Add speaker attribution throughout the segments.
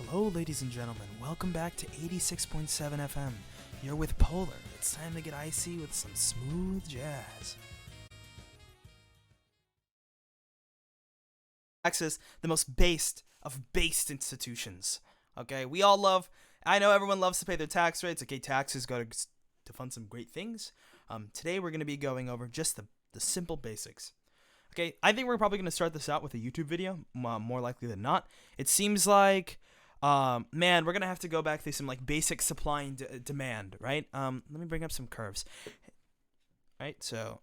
Speaker 1: Hello, ladies and gentlemen. Welcome back to 86.7 FM. You're with Polar. It's time to get icy with some smooth jazz. Access the most based of based institutions. Okay, we all love. I know everyone loves to pay their tax rates. Okay, taxes go to fund some great things. Today we're going to be going over just the simple basics. Okay, I think we're probably going to start this out with a YouTube video, more likely than not. It seems like, man, we're going to have to go back through some like basic supply and demand, right? Let me bring up some curves. Right, so,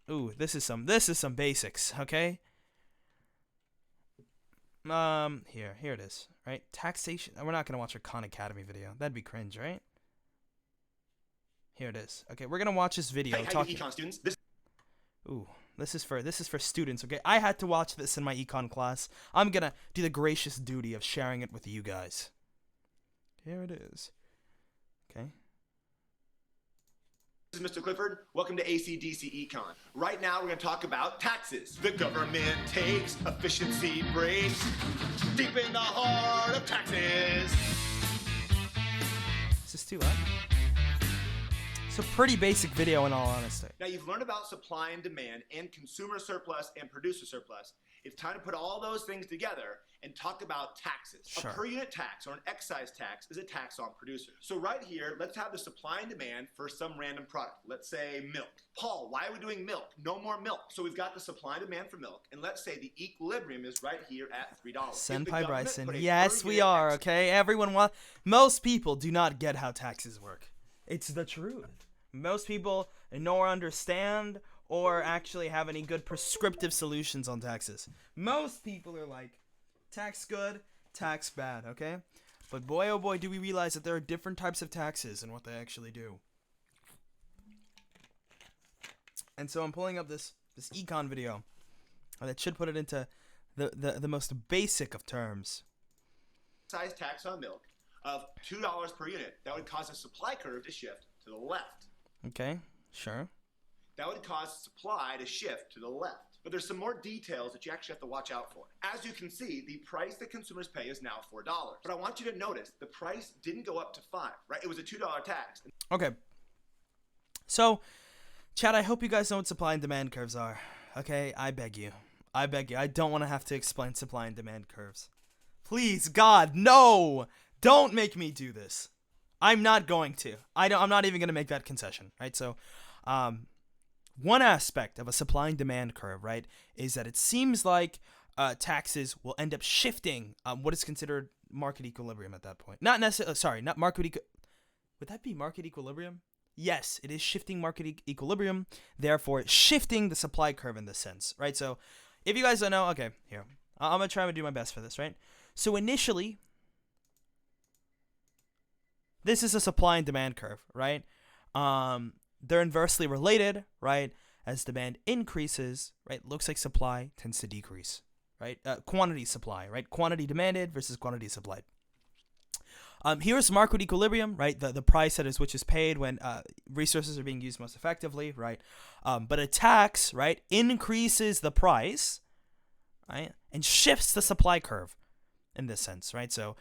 Speaker 1: ooh, this is some basics, okay? Here it is, right? Taxation. We're not going to watch a Khan Academy video. That'd be cringe, right? Here it is. Okay, we're going to watch this video.
Speaker 2: Hey, econ students.
Speaker 1: Ooh, this is for students, okay? I had to watch this in my econ class. I'm gonna do the gracious duty of sharing it with you guys. Here it is. Okay.
Speaker 2: This is Mr. Clifford. Welcome to ACDC Econ. Right now we're going to talk about taxes. The government takes efficiency breaks deep in the heart of taxes.
Speaker 1: Is this too loud? It's a pretty basic video in all honesty.
Speaker 2: Now you've learned about supply and demand and consumer surplus and producer surplus. It's time to put all those things together and talk about taxes.
Speaker 1: Sure.
Speaker 2: A per unit tax or an excise tax is a tax on producers. So right here, let's have the supply and demand for some random product. Let's say milk. Paul, why are we doing milk? No more milk. So we've got the supply and demand for milk, and let's say the equilibrium is right here at $3.
Speaker 1: Senpai Bryson. Yes, we are, okay? Most people do not get how taxes work. It's the truth. Most people nor understand or actually have any good prescriptive solutions on taxes. Most people are like, tax good, tax bad, okay? But boy, oh boy, do we realize that there are different types of taxes and what they actually do. And so I'm pulling up this econ video that should put it into the most basic of terms.
Speaker 2: Size tax on milk of $2 per unit. That would cause a supply curve to shift to the left.
Speaker 1: Okay, sure.
Speaker 2: That would cause supply to shift to the left. But there's some more details that you actually have to watch out for. As you can see, the price that consumers pay is now $4. But I want you to notice the price didn't go up to $5, right? It was a $2 tax.
Speaker 1: Okay. So, Chad, I hope you guys know what supply and demand curves are. Okay, I beg you. I don't want to have to explain supply and demand curves. Please, God, no! Don't make me do this. I'm not going to. I'm not even going to make that concession, right? So, one aspect of a supply and demand curve, right, is that it seems like taxes will end up shifting what is considered market equilibrium at that point. Not necessarily, not market would that be market equilibrium? Yes, it is shifting market equilibrium, therefore it's shifting the supply curve in this sense, right? So, if you guys don't know, okay, here. I'm going to try to do my best for this, right? So, initially, this is a supply and demand curve, right? They're inversely related, right? As demand increases, right, looks like supply tends to decrease, right? Quantity supply, right? Quantity demanded versus quantity supplied. Here's market equilibrium, right? The price that is which is paid when resources are being used most effectively, right? But a tax, right, increases the price, right, and shifts the supply curve in this sense, right? So,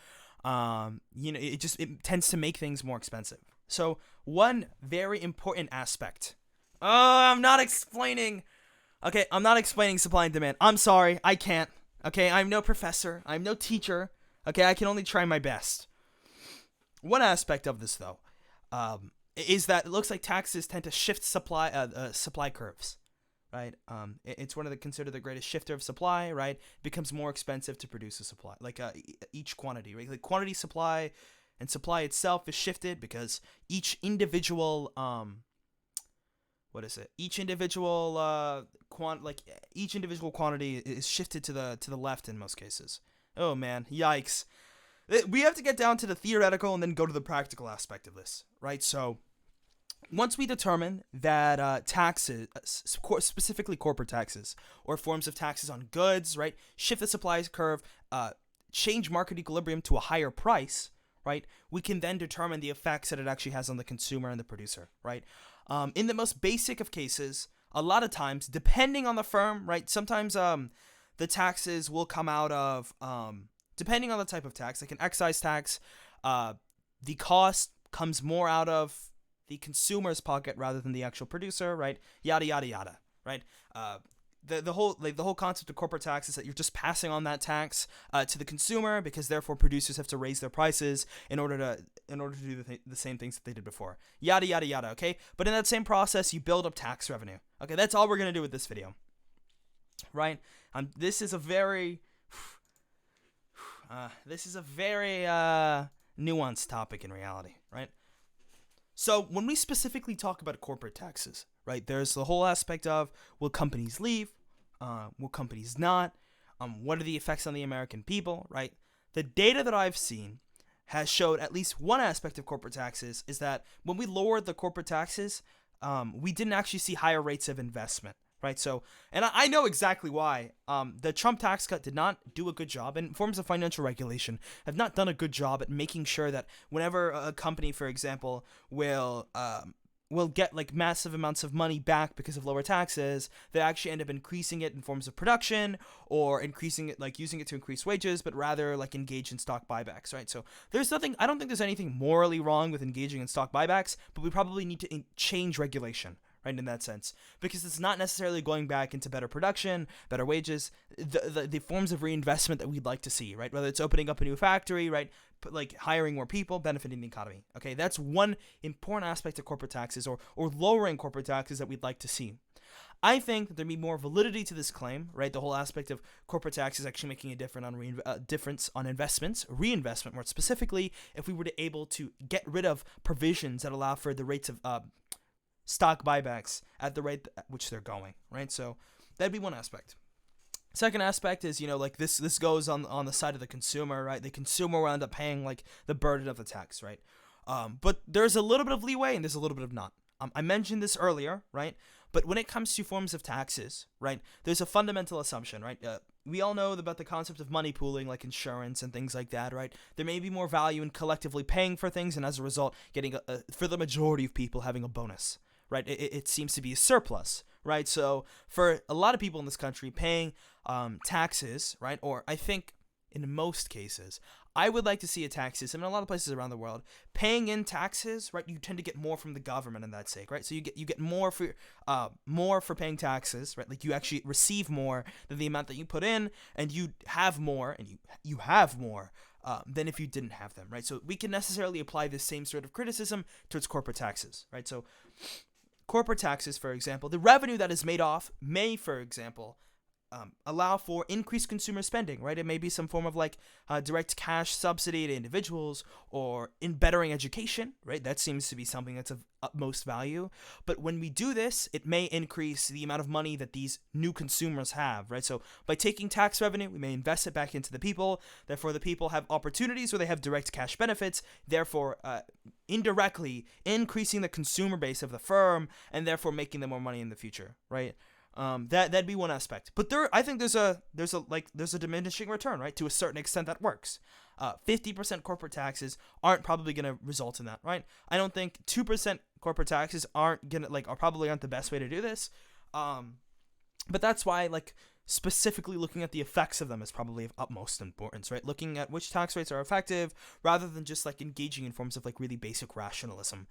Speaker 1: it tends to make things more expensive. So one very important aspect. I'm not explaining supply and demand. I'm sorry, I can't. Okay, I'm no professor. I'm no teacher. Okay, I can only try my best. One aspect of this, though, is that it looks like taxes tend to shift supply curves, right? It's one of considered the greatest shifter of supply, right? It becomes more expensive to produce a supply, like each quantity, right? Like quantity supply and supply itself is shifted because each individual each individual quantity is shifted to the left in most cases. Oh man, yikes. We have to get down to the theoretical and then go to the practical aspect of this, right? So once we determine that taxes, specifically corporate taxes or forms of taxes on goods, right, shift the supply curve, change market equilibrium to a higher price, right, we can then determine the effects that it actually has on the consumer and the producer, right? In the most basic of cases, a lot of times, depending on the firm, right, sometimes the taxes will come out of depending on the type of tax, like an excise tax, the cost comes more out of the consumer's pocket rather than the actual producer, right? Yada yada yada, right? The whole concept of corporate tax is that you're just passing on that tax to the consumer, because therefore producers have to raise their prices in order to do the same things that they did before. Yada yada yada. Okay, but in that same process, you build up tax revenue. Okay, that's all we're gonna do with this video, right? This is a very nuanced topic in reality, right? So when we specifically talk about corporate taxes, right, there's the whole aspect of, will companies leave? Will companies not? What are the effects on the American people, right? The data that I've seen has showed at least one aspect of corporate taxes is that when we lowered the corporate taxes, we didn't actually see higher rates of investment, right? So, and I know exactly why. The Trump tax cut did not do a good job, and forms of financial regulation have not done a good job at making sure that whenever a company, for example, will get like massive amounts of money back because of lower taxes, they actually end up increasing it in forms of production, or increasing it, like using it to increase wages, but rather like engage in stock buybacks, right? So I don't think there's anything morally wrong with engaging in stock buybacks, but we probably need to change regulation, right, in that sense, because it's not necessarily going back into better production, better wages, the forms of reinvestment that we'd like to see, right? Whether it's opening up a new factory, right, like hiring more people, benefiting the economy. Okay, that's one important aspect of corporate taxes, or lowering corporate taxes, that we'd like to see. I think that there'd be more validity to this claim, right? The whole aspect of corporate taxes actually making a difference on investments, reinvestment more specifically, if we were to able to get rid of provisions that allow for the rates of stock buybacks at the rate at which they're going, right? So that'd be one aspect. Second aspect is, like this goes on the side of the consumer, right? The consumer will end up paying like the burden of the tax, right? But there's a little bit of leeway and there's a little bit of not. I mentioned this earlier, right? But when it comes to forms of taxes, right, there's a fundamental assumption, right? We all know about the concept of money pooling, like insurance and things like that, right? There may be more value in collectively paying for things, and as a result, getting for the majority of people having a bonus, right? It seems to be a surplus, right? So for a lot of people in this country, paying taxes, right, or I think in most cases, I would like to see a tax system in a lot of places around the world. Paying in taxes, right, you tend to get more from the government in that sake, right? So you get more for paying taxes, right? Like you actually receive more than the amount that you put in, and you have more, and you have more than if you didn't have them, right? So we can necessarily apply this same sort of criticism towards corporate taxes, right? So corporate taxes, for example, the revenue that is made off may, for example, allow for increased consumer spending, right? It may be some form of like direct cash subsidy to individuals, or in bettering education, right? That seems to be something that's of utmost value. But when we do this, it may increase the amount of money that these new consumers have, right? So by taking tax revenue, we may invest it back into the people. Therefore, the people have opportunities where they have direct cash benefits, therefore indirectly increasing the consumer base of the firm, and therefore making them more money in the future, right? That'd be one aspect, but I think there's a diminishing return, right? To a certain extent, that works. 50% corporate taxes aren't probably gonna result in that, right? I don't think 2% corporate taxes are probably aren't the best way to do this. But that's why specifically looking at the effects of them is probably of utmost importance, right? Looking at which tax rates are effective rather than just engaging in forms of really basic rationalism.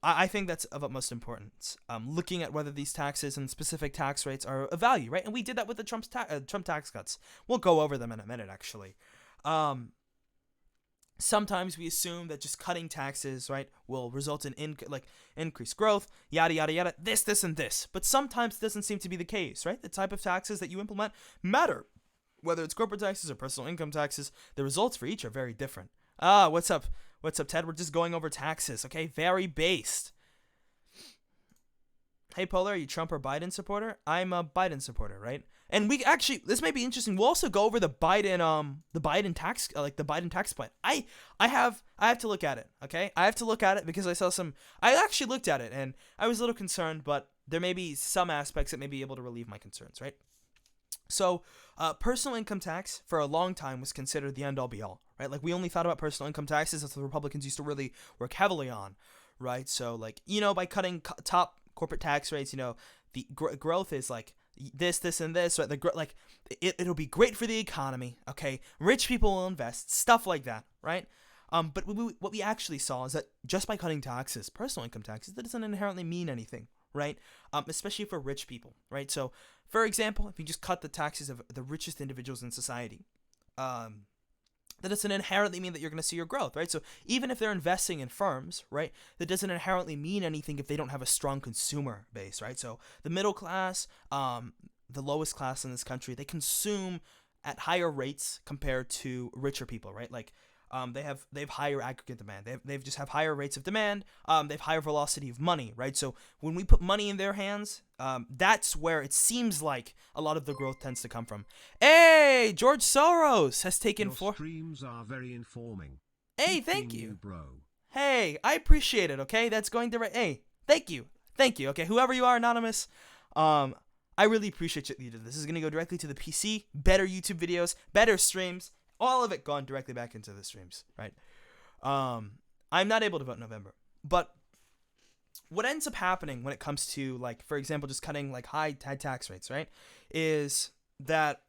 Speaker 1: I think that's of utmost importance. Looking at whether these taxes and specific tax rates are of value, right? And we did that with the Trump tax cuts. We'll go over them in a minute, actually. Sometimes we assume that just cutting taxes, right, will result in increased growth, yada yada yada, this and this. But sometimes it doesn't seem to be the case, right? The type of taxes that you implement matter. Whether it's corporate taxes or personal income taxes, the results for each are very different. What's up? What's up, Ted? We're just going over taxes, okay? Very based. Hey, Polar, are you Trump or Biden supporter? I'm a Biden supporter, right? And we actually, this might be interesting. We'll also go over the Biden tax plan. I have to look at it, okay? I have to look at it because I actually looked at it and I was a little concerned, but there may be some aspects that may be able to relieve my concerns, right? So, personal income tax for a long time was considered the end all be all, right? We only thought about personal income taxes as the Republicans used to really work heavily on, right? So, by cutting top corporate tax rates, the growth is this, and this, right? It'll be great for the economy. Okay, rich people will invest, stuff like that, right? But what we actually saw is that just by cutting taxes, personal income taxes, that doesn't inherently mean anything, right? Especially for rich people, right? So, for example, if you just cut the taxes of the richest individuals in society, that doesn't inherently mean that you're going to see your growth, right? So even if they're investing in firms, right, that doesn't inherently mean anything if they don't have a strong consumer base, right? So the middle class, the lowest class in this country, they consume at higher rates compared to richer people, right? Like they have higher aggregate demand. They just have higher rates of demand. They have higher velocity of money, right? So when we put money in their hands, that's where it seems like a lot of the growth tends to come from. Hey, George Soros has taken
Speaker 3: Your streams are very informing.
Speaker 1: Hey,
Speaker 3: Keep
Speaker 1: thank
Speaker 3: being
Speaker 1: you,
Speaker 3: bro.
Speaker 1: Hey, I appreciate it. Okay, that's going direct. Hey, thank you. Okay, whoever you are, anonymous. I really appreciate you did this. This is gonna go directly to the PC. Better YouTube videos, better streams. All of it gone directly back into the streams, right? I'm not able to vote in November, but what ends up happening when it comes to, like, for example, just cutting like high tax rates, right, is that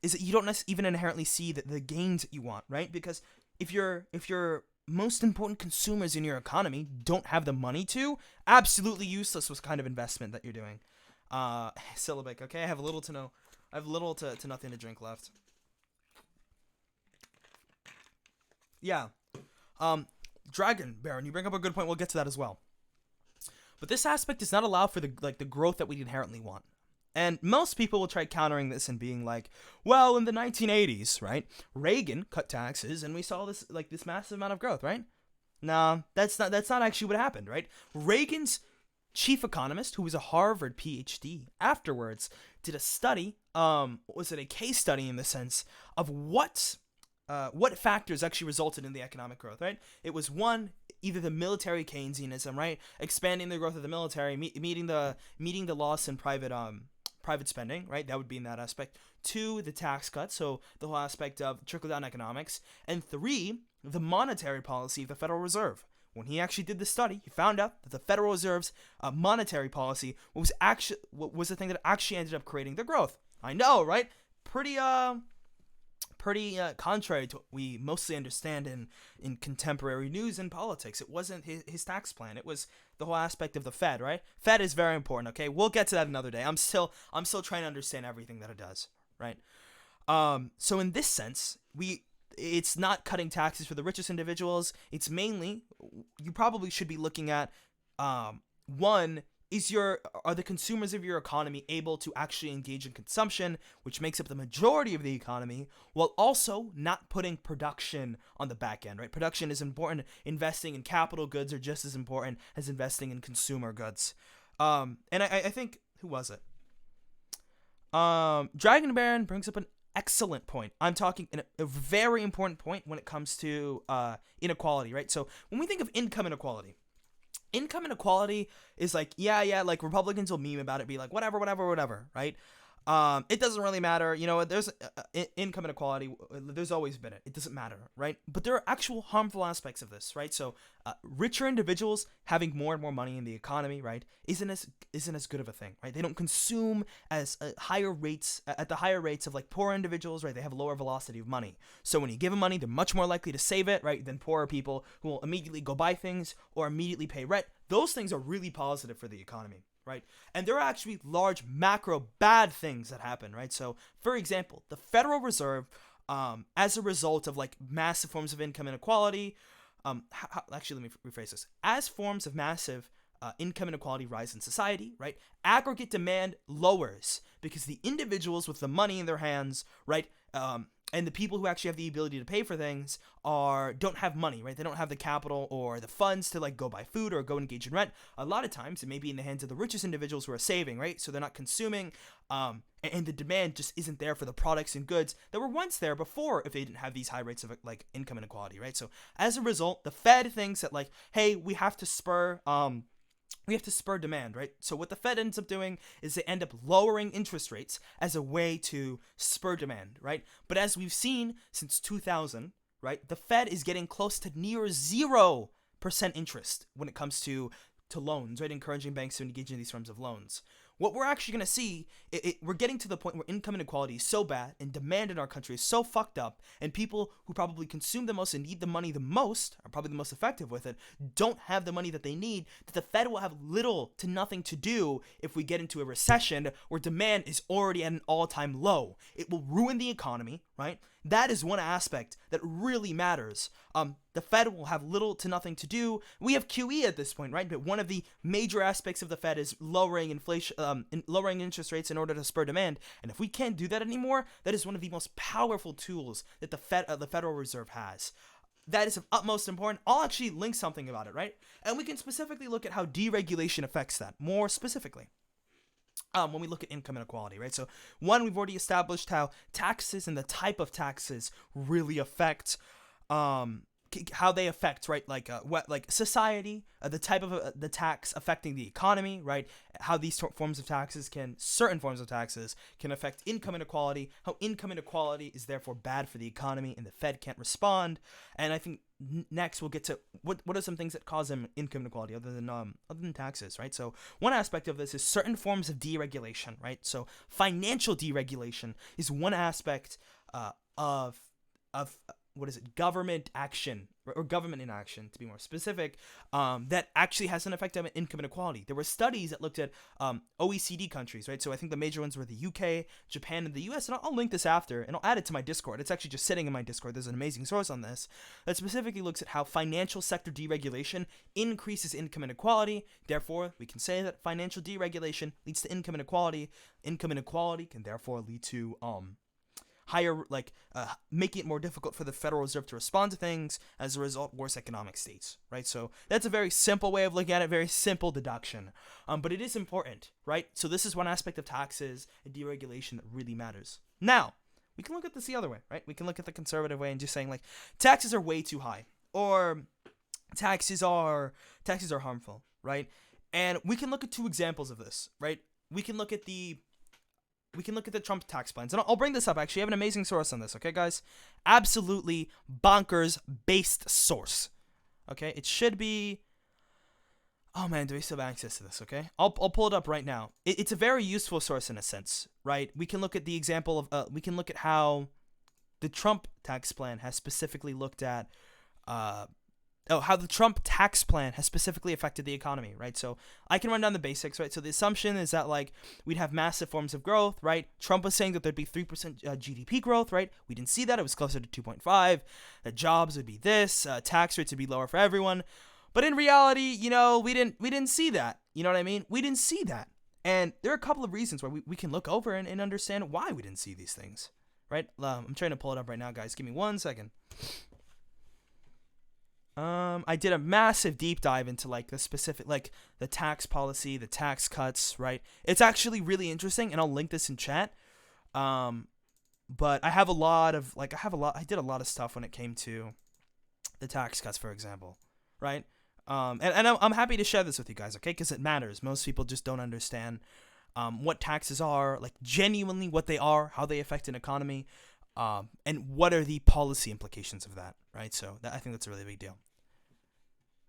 Speaker 1: you don't even inherently see the gains that you want, right? Because if your most important consumers in your economy don't have the money to, absolutely useless what kind of investment that you're doing. Syllabic, okay, I have little to nothing to drink left. Yeah. Dragon Baron, you bring up a good point. We'll get to that as well. But this aspect does not allow for the growth that we inherently want. And most people will try countering this and being like, well, in the 1980s, right, Reagan cut taxes and we saw this massive amount of growth, right? No, that's not actually what happened, right? Reagan's chief economist, who was a Harvard PhD, afterwards did a study, was it a case study in the sense of what factors actually resulted in the economic growth, right? It was one, either the military Keynesianism, right, expanding the growth of the military, meeting the loss in private spending, right? That would be in that aspect. 2, the tax cuts, so the whole aspect of trickle-down economics. And 3, the monetary policy of the Federal Reserve. When he actually did the study, he found out that the Federal Reserve's monetary policy was the thing that actually ended up creating the growth. I know, right? Pretty contrary to what we mostly understand in contemporary news and politics. It wasn't his tax plan. It was the whole aspect of the Fed, right? Fed is very important, okay? We'll get to that another day. I'm still trying to understand everything that it does, right? So in this sense, it's not cutting taxes for the richest individuals. It's mainly, you probably should be looking at, one, are the consumers of your economy able to actually engage in consumption, which makes up the majority of the economy, while also not putting production on the back end, right? Production is important. Investing in capital goods are just as important as investing in consumer goods. And I think, who was it? Dragon Baron brings up an excellent point. I'm talking a very important point when it comes to inequality, right? So when we think of income inequality is like, yeah, like Republicans will meme about it, be like, whatever, right? It doesn't really matter. You know, there's income inequality. There's always been it. It doesn't matter, right? But there are actual harmful aspects of this, right? So richer individuals having more and more money in the economy, right, isn't as good of a thing, right? They don't consume as higher rates at the higher rates of like poor individuals, right? They have lower velocity of money. So when you give them money, they're much more likely to save it, right, than poorer people who will immediately go buy things or immediately pay rent. Those things are really positive for the economy, right? And there are actually large macro bad things that happen, right? So, for example, the Federal Reserve, as a result of like massive forms of income inequality, actually, let me rephrase this. As forms of massive income inequality rise in society, right, aggregate demand lowers because the individuals with the money in their hands, right, and the people who actually have the ability to pay for things don't have money, right? They don't have the capital or the funds to like go buy food or go engage in rent. A lot of times it may be in the hands of the richest individuals who are saving, right? So they're not consuming, and the demand just isn't there for the products and goods that were once there before if they didn't have these high rates of like income inequality, right? So as a result, the Fed thinks that like, hey, we have to spur demand, right? So what the Fed ends up doing is they end up lowering interest rates as a way to spur demand, right? But as we've seen since 2000, right, the Fed is getting close to near 0% interest when it comes to loans, right? Encouraging banks to engage in these forms of loans. what we're actually going to see, we're getting to the point where income inequality is so bad and demand in our country is so fucked up, and people who probably consume the most and need the money the most, are probably the most effective with it, don't have the money that they need, that the Fed will have little to nothing to do if we get into a recession where demand is already at an all-time low. It will ruin the economy, right? That is one aspect that really matters. The Fed will have little to nothing to do. We have QE at this point, right? But one of the major aspects of the Fed is lowering inflation, lowering interest rates in order to spur demand. And if we can't do that anymore, that is one of the most powerful tools that the Federal Reserve has. That is of utmost importance. I'll actually link something about it, right? And we can specifically look at how deregulation affects that more specifically. When we look at income inequality, right? So one, we've already established how taxes and the type of taxes really affect how they affect, right, like society, the type of the tax affecting the economy, right? How these certain forms of taxes can affect income inequality, how income inequality is therefore bad for the economy and the Fed can't respond. And I think next we'll get to what are some things that cause income inequality other than taxes, right? So one aspect of this is certain forms of deregulation, right? So financial deregulation is one aspect of government action or government inaction, to be more specific, that actually has an effect on income inequality. There were studies that looked at OECD countries, right? So I think the major ones were the UK, Japan, and the US, and I'll link this after, and I'll add it to my Discord. It's actually just sitting in my Discord. There's an amazing source on this that specifically looks at how financial sector deregulation increases income inequality. Therefore, we can say that financial deregulation leads to income inequality. Income inequality can therefore lead to higher, making it more difficult for the Federal Reserve to respond to things, as a result, worse economic states, right? So that's a very simple way of looking at it, very simple deduction, but it is important, right? So this is one aspect of taxes and deregulation that really matters. Now, we can look at this the other way, right? We can look at the conservative way and just saying, like, taxes are way too high, or taxes are harmful, right? And we can look at two examples of this, right? We can look at the Trump tax plans. And I'll bring this up, actually. I have an amazing source on this, okay, guys? Absolutely bonkers-based source, okay? It should be... Oh, man, do we still have access to this, okay? I'll pull it up right now. It's a very useful source in a sense, right? We can look at the example of... we can look at how the Trump tax plan has specifically looked at... how the Trump tax plan has specifically affected the economy, right? So I can run down the basics, right? So the assumption is that, like, we'd have massive forms of growth, right? Trump was saying that there'd be 3% GDP growth, right? We didn't see that. It was closer to 2.5. That jobs would be this. Tax rates would be lower for everyone. But in reality, we didn't see that. You know what I mean? We didn't see that. And there are a couple of reasons why we can look over and understand why we didn't see these things, right? I'm trying to pull it up right now, guys. Give me 1 second. I did a massive deep dive into, like, the specific, like, the tax policy, the tax cuts, right? It's actually really interesting, and I'll link this in chat. But I did a lot of stuff when it came to the tax cuts, for example, right? And I'm happy to share this with you guys, okay? Because it matters. Most people just don't understand what taxes are, like, genuinely what they are, how they affect an economy, and what are the policy implications of that, right? So I think that's a really big deal.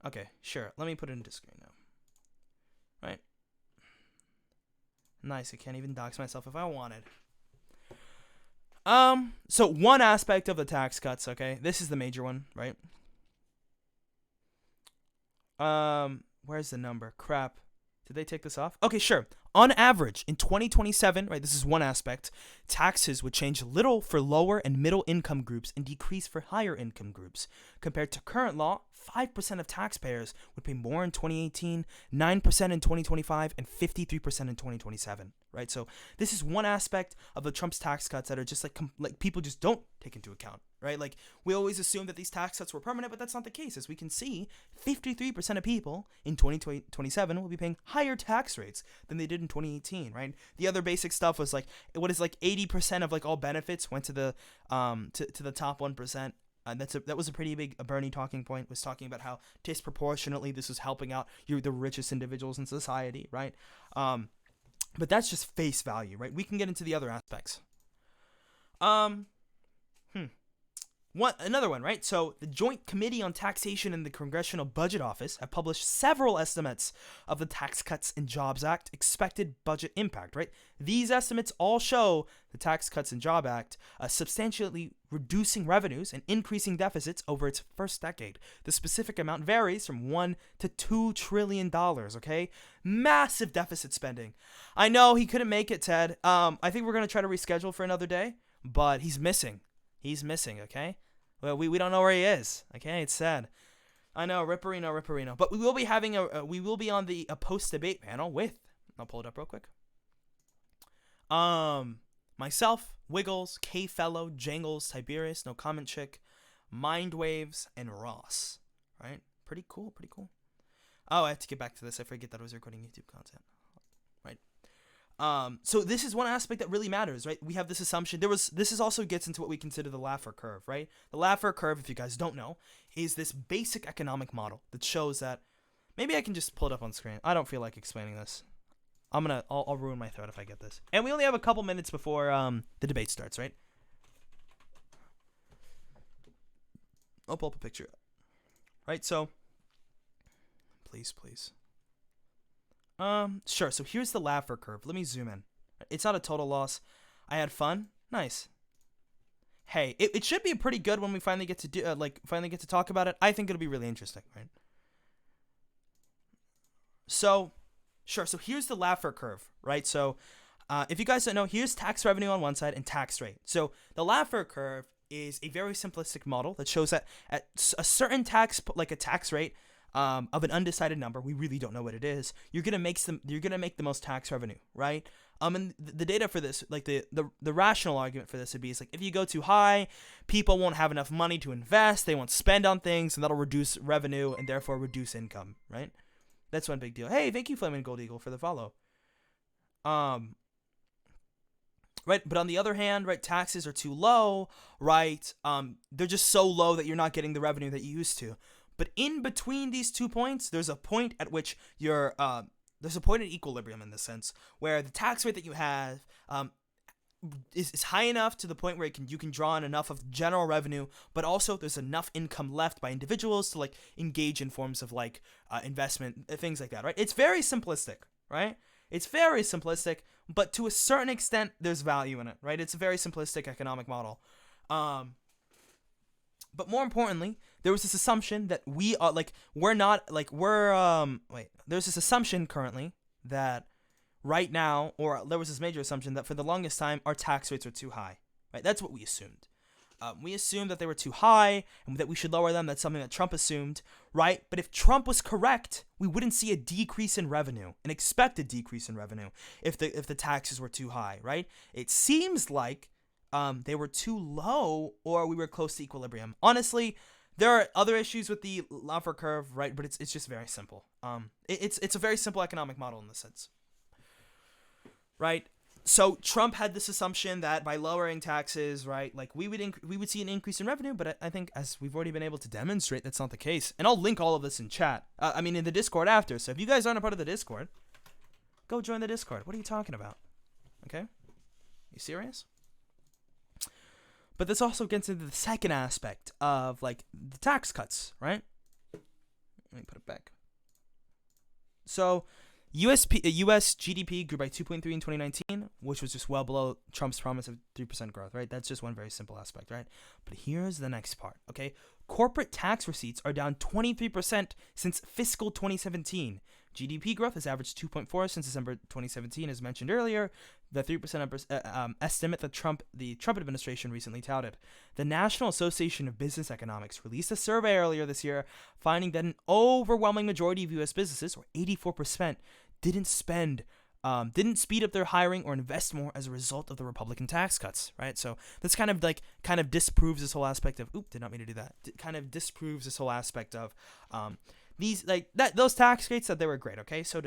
Speaker 1: Okay, sure. Let me put it into screen now. Right? Nice. I can't even dox myself if I wanted. So one aspect of the tax cuts, okay? This is the major one, right? Where's the number? Crap. Did they take this off? Okay, sure. On average, in 2027, right, this is one aspect, taxes would change little for lower and middle income groups and decrease for higher income groups. Compared to current law, 5% of taxpayers would pay more in 2018, 9% in 2025, and 53% in 2027, right? So this is one aspect of the Trump's tax cuts that are just like people just don't take into account, right? Like, we always assume that these tax cuts were permanent, but that's not the case. As we can see, 53% of people in 2027 will be paying higher tax rates than they did in 2018, right? The other basic stuff was, like, what is, like, 80% of, like, all benefits went to the to the top 1%. That was a pretty big Bernie talking point, was talking about how disproportionately this was helping out the richest individuals in society, right? But that's just face value, right? We can get into the other aspects. Another one, right? So the Joint Committee on Taxation and the Congressional Budget Office have published several estimates of the Tax Cuts and Jobs Act expected budget impact, right? These estimates all show the Tax Cuts and Job Act substantially reducing revenues and increasing deficits over its first decade. The specific amount varies from $1 to $2 trillion, okay? Massive deficit spending. I know he couldn't make it, Ted. I think we're going to try to reschedule for another day, but he's missing. He's missing, okay? Well, we don't know where he is, okay? It's sad. I know, Ripperino. But we will be having we will be on the post-debate panel with, I'll pull it up real quick. Myself, Wiggles, K-Fellow, Jangles, Tiberius, No Comment Chick, Mindwaves, and Ross, right? Pretty cool. Oh, I have to get back to this. I forget that I was recording YouTube content, right? So this is one aspect that really matters, right? We have this assumption. This also gets into what we consider the Laffer curve, right? The Laffer curve, if you guys don't know, is this basic economic model that shows that. Maybe I can just pull it up on screen. I don't feel like explaining this. I'll ruin my thread if I get this. And we only have a couple minutes before the debate starts, right? I'll pull up a picture, right? So, please. Sure. So here's the Laffer curve. Let me zoom in. It's not a total loss. I had fun. Nice. Hey, it should be pretty good when we finally get to talk about it. I think it'll be really interesting, right? So, sure. So here's the Laffer curve, right? So, if you guys don't know, here's tax revenue on one side and tax rate. So the Laffer curve is a very simplistic model that shows that at a certain tax, like a tax rate, of an undecided number, we really don't know what it is. You're gonna make the most tax revenue, right? And the data for this, like the rational argument for this would be, is like if you go too high, people won't have enough money to invest. They won't spend on things, and that'll reduce revenue and therefore reduce income, right? That's one big deal. Hey, thank you, Flaming Gold Eagle, for the follow. Right, but on the other hand, right, taxes are too low, right? They're just so low that you're not getting the revenue that you used to. But in between these 2 points, there's a point at which there's a point of equilibrium in this sense, where the tax rate that you have is high enough to the point where you can draw in enough of general revenue, but also there's enough income left by individuals to like engage in forms of like investment, things like that, right? It's very simplistic, right? It's very simplistic, but to a certain extent, there's value in it, right? It's a very simplistic economic model. But more importantly, there was this assumption that there's this assumption currently that right now, or there was this major assumption that for the longest time, our tax rates are too high, right? That's what we assumed. We assumed that they were too high and that we should lower them. That's something that Trump assumed, right? But if Trump was correct, we wouldn't see a decrease in revenue, an expected decrease in revenue, if the taxes were too high, right? It seems like they were too low, or we were close to equilibrium. Honestly, there are other issues with the Laffer curve, right? But it's just very simple. It's a very simple economic model in this sense, right? So Trump had this assumption that by lowering taxes, right, like we would see an increase in revenue. But I think, as we've already been able to demonstrate, that's not the case. And I'll link all of this in chat. In the Discord after. So if you guys aren't a part of the Discord, go join the Discord. What are you talking about? Okay, you serious? But this also gets into the second aspect of like the tax cuts, right? Let me put it back. So, U.S. GDP grew by 2.3 in 2019, which was just well below Trump's promise of 3% growth, right? That's just one very simple aspect, right? But here's the next part, okay? Corporate tax receipts are down 23% since fiscal 2017. GDP growth has averaged 2.4 since December 2017, as mentioned earlier, the 3% estimate that the Trump administration recently touted. The National Association of Business Economics released a survey earlier this year, finding that an overwhelming majority of U.S. businesses, or 84%, didn't speed up their hiring or invest more as a result of the Republican tax cuts, right? So this kind of disproves this whole aspect of, did not mean to do that. It kind of disproves this whole aspect of, those tax rates, that they were great, okay? So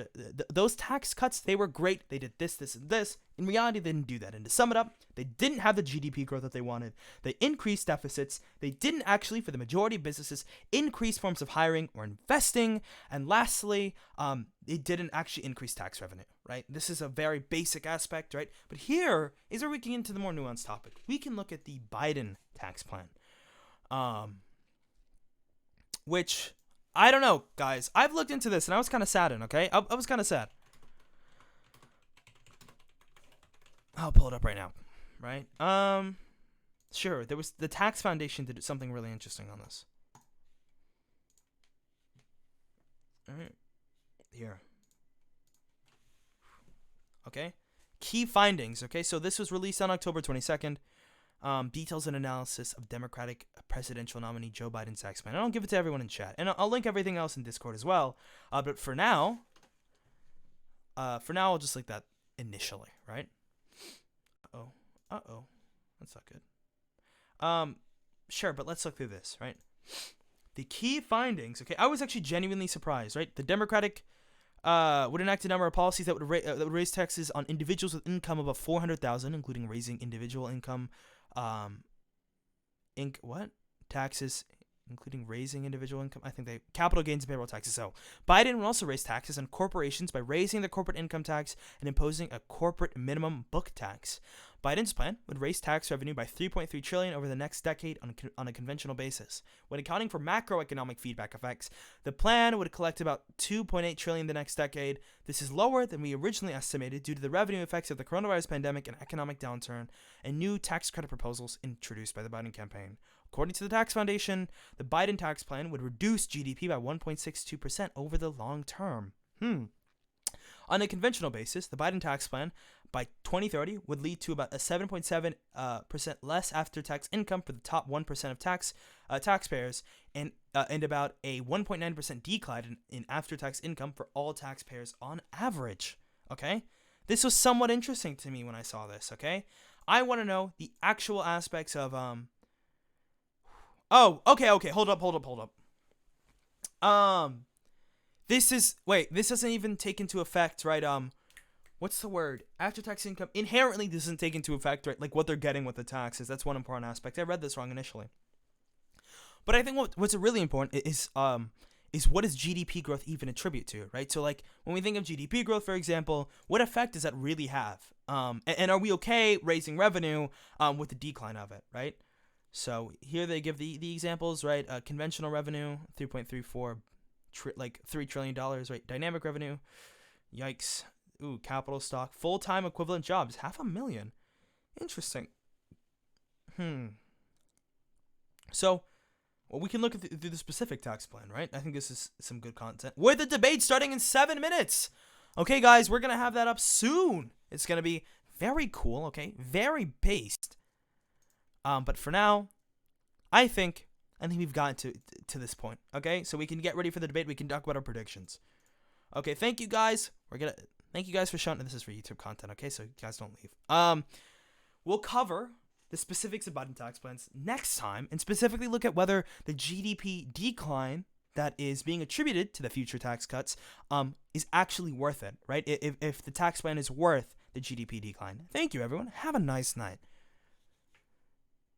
Speaker 1: those tax cuts, they were great. They did this, and this. In reality, they didn't do that. And to sum it up, they didn't have the GDP growth that they wanted. They increased deficits. They didn't actually, for the majority of businesses, increase forms of hiring or investing. And lastly, it didn't actually increase tax revenue, right? This is a very basic aspect, right? But here is where we can get into the more nuanced topic. We can look at the Biden tax plan. Which I don't know, guys. I've looked into this and I was kind of saddened. Okay, I was kind of sad. I'll pull it up right now. Right. Sure. There was the Tax Foundation did something really interesting on this. All right. Here. Okay. Key findings. Okay. So this was released on October 22nd. Details and analysis of Democratic presidential nominee Joe Biden's tax plan. I'll give it to everyone in chat, and I'll link everything else in Discord as well. But for now, I'll just link that initially, right? Uh-oh, that's not good. Sure, but let's look through this, right? The key findings. Okay, I was actually genuinely surprised, right? The Democratic would enact a number of policies that would raise taxes on individuals with income above $400,000, including raising individual income. Taxes, including raising individual income. I think capital gains and payroll taxes. So Biden would also raise taxes on corporations by raising the corporate income tax and imposing a corporate minimum book tax. Biden's plan would raise tax revenue by $3.3 trillion over the next decade on a conventional basis. When accounting for macroeconomic feedback effects, the plan would collect about $2.8 trillion the next decade. This is lower than we originally estimated due to the revenue effects of the coronavirus pandemic and economic downturn and new tax credit proposals introduced by the Biden campaign. According to the Tax Foundation, the Biden tax plan would reduce GDP by 1.62% over the long term. On a conventional basis, the Biden tax plan by 2030 would lead to about a 7.7% less after-tax income for the top 1% of taxpayers, and about a 1.9% decline in after-tax income for all taxpayers on average. Okay, this was somewhat interesting to me when I saw this. Okay, I want to know the actual aspects of Oh, okay. Hold up. This doesn't even take into effect, right? What's the word? After-tax income inherently doesn't take into effect, right? Like what they're getting with the taxes. That's one important aspect. I read this wrong initially. But I think what's really important is what does GDP growth even attribute to, right? So like when we think of GDP growth, for example, what effect does that really have? And are we okay raising revenue with the decline of it, right? So here they give the examples, right? Conventional revenue, $3.34 $3 trillion, right? Dynamic revenue, yikes. Ooh, capital stock, full-time equivalent jobs, 500,000. Interesting. So, well, we can look through the specific tax plan, right? I think this is some good content. With the debate starting in 7 minutes. Okay, guys, we're going to have that up soon. It's going to be very cool, okay? Very based. But for now, I think we've gotten to this point, okay? So we can get ready for the debate. We can talk about our predictions. Okay, thank you guys. Thank you guys for showing. This is for YouTube content, okay? So you guys don't leave. We'll cover the specifics of Biden tax plans next time and specifically look at whether the GDP decline that is being attributed to the future tax cuts is actually worth it, right? If the tax plan is worth the GDP decline. Thank you, everyone. Have a nice night.